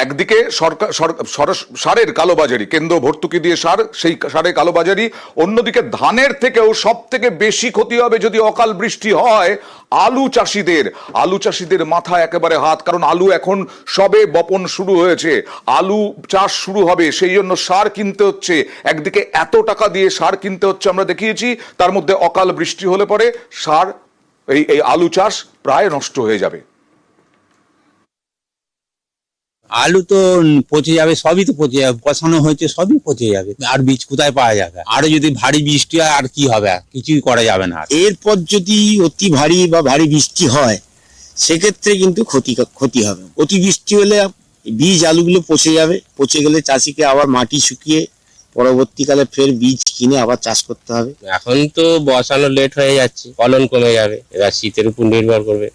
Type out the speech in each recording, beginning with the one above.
একদিকে সরকার সারের কালোবাজারি, কেন্দ্র ভর্তুকি দিয়ে সার, সেই সারে কালোবাজারি। অন্যদিকে ধানের থেকেও সব থেকে বেশি ক্ষতি হবে যদি অকাল বৃষ্টি হয় আলু চাষিদের মাথায় একেবারে হাত। কারণ আলু এখন সবে বপন শুরু হয়েছে, আলু চাষ শুরু হবে, সেই জন্য সার কিনতে হচ্ছে। একদিকে এত টাকা দিয়ে সার কিনতে হচ্ছে, আমরা দেখিয়েছি, তার মধ্যে অকাল বৃষ্টি হলে পরে সার এই আলু চাষ প্রায় নষ্ট হয়ে যাবে। আলু তো পচে যাবে, সবই তো পচে যাবে, বসানো হয়েছে সবই পচে যাবে, আর বীজ কোথায় পাওয়া যাবে? আরো যদি ভারী বৃষ্টি হয় আর কি হবে? কিছুই করা যাবে না। এরপর যদি অতি ভারী বা ভারী বৃষ্টি হয় সেক্ষেত্রে কিন্তু ক্ষতি হবে। অতি বৃষ্টি হলে বীজ আলুগুলো পচে যাবে, পচে গেলে চাষিকে আবার মাটি শুকিয়ে পরবর্তীকালে ফের বীজ কিনে আবার চাষ করতে হবে। এখন তো বসানো লেট হয়ে যাচ্ছে, ফলন কমে যাবে, এবার শীতের উপর নির্ভর করবে।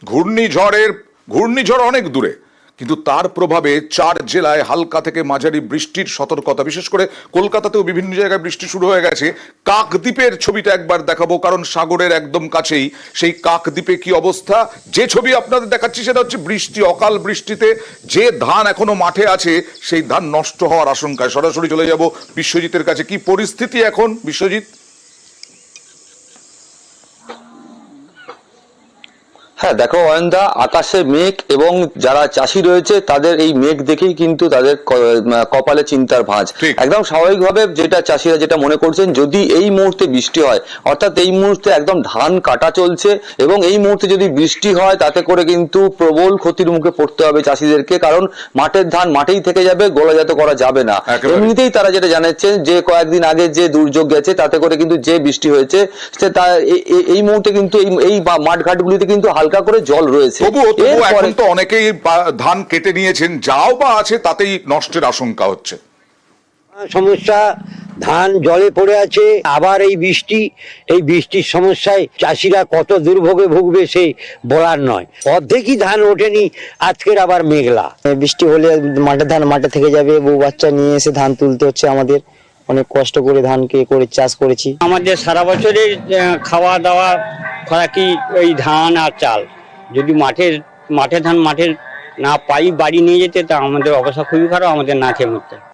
ঘূর্ণিঝড় অনেক দূরে, কিন্তু তার প্রভাবে 4 জেলায় হালকা থেকে মাঝারি বৃষ্টির সতর্কতা। বিশেষ করে কলকাতাতেও বিভিন্ন জায়গায় বৃষ্টি শুরু হয়ে গেছে। কাকদ্বীপের ছবিটা একবার দেখাবো, কারণ সাগরের একদম কাছেই সেই কাকদ্বীপে কি অবস্থা। যে ছবি আপনাদের দেখাচ্ছি সেটা হচ্ছে বৃষ্টি, অকাল বৃষ্টিতে যে ধান এখনো মাঠে আছে সেই ধান নষ্ট হওয়ার আশঙ্কায়। সরাসরি চলে যাব বিশ্বজিতের কাছে। কি পরিস্থিতি এখন বিশ্বজিৎ? হ্যাঁ দেখো অয়নদা, আকাশে মেঘ এবং যারা চাষি রয়েছে তাদের এই মেঘ দেখেই কিন্তু তাদের কপালে চিন্তার ভাঁজ। একদম স্বাভাবিকভাবে যেটা চাষিরা যেটা মনে করছেন, যদি এই মুহূর্তে বৃষ্টি হয়, অর্থাৎ এই মুহূর্তে একদম ধান কাটা চলছে এবং এই মুহূর্তে যদি বৃষ্টি হয় তাতে করে কিন্তু প্রবল ক্ষতির মুখে পড়তে হবে চাষিদেরকে। কারণ মাঠের ধান মাঠেই থেকে যাবে, গোলাজাত করা যাবে না। এমনিতেই তারা যেটা জানাচ্ছেন যে কয়েকদিন আগে যে দুর্যোগ গেছে তাতে করে কিন্তু যে বৃষ্টি হয়েছে এই মুহূর্তে কিন্তু এই মাঠঘাটগুলিতে কিন্তু হালকা করে জল রয়েছে। এখন তো অনেকেই ধান কেটে নিয়েছেন, যাও বা আছে তাতেই নষ্টের আশঙ্কা হচ্ছে। সমস্যা, ধান জলে পড়ে আছে, আবার এই বৃষ্টির সমস্যায় চাষিরা কত দুর্ভোগে ভুগবে সে বলার নয়। অর্ধেকই ধান ওঠেনি, আজকের আবার মেঘলা। বৃষ্টি হলে মাঠের ধান মাঠে থেকে যাবে, বউ বাচ্চা নিয়ে এসে ধান তুলতে হচ্ছে আমাদের। অনেক কষ্ট করে ধানকে করে চাষ করেছি। আমাদের সারা বছরের খাওয়া দাওয়া খোরাকি ওই ধান আর চাল। যদি মাঠের ধান মাঠের না পাই বাড়ি নিয়ে যেতে, তা আমাদের অবস্থা খুবই খারাপ, আমাদের না খেয়ে মরতে।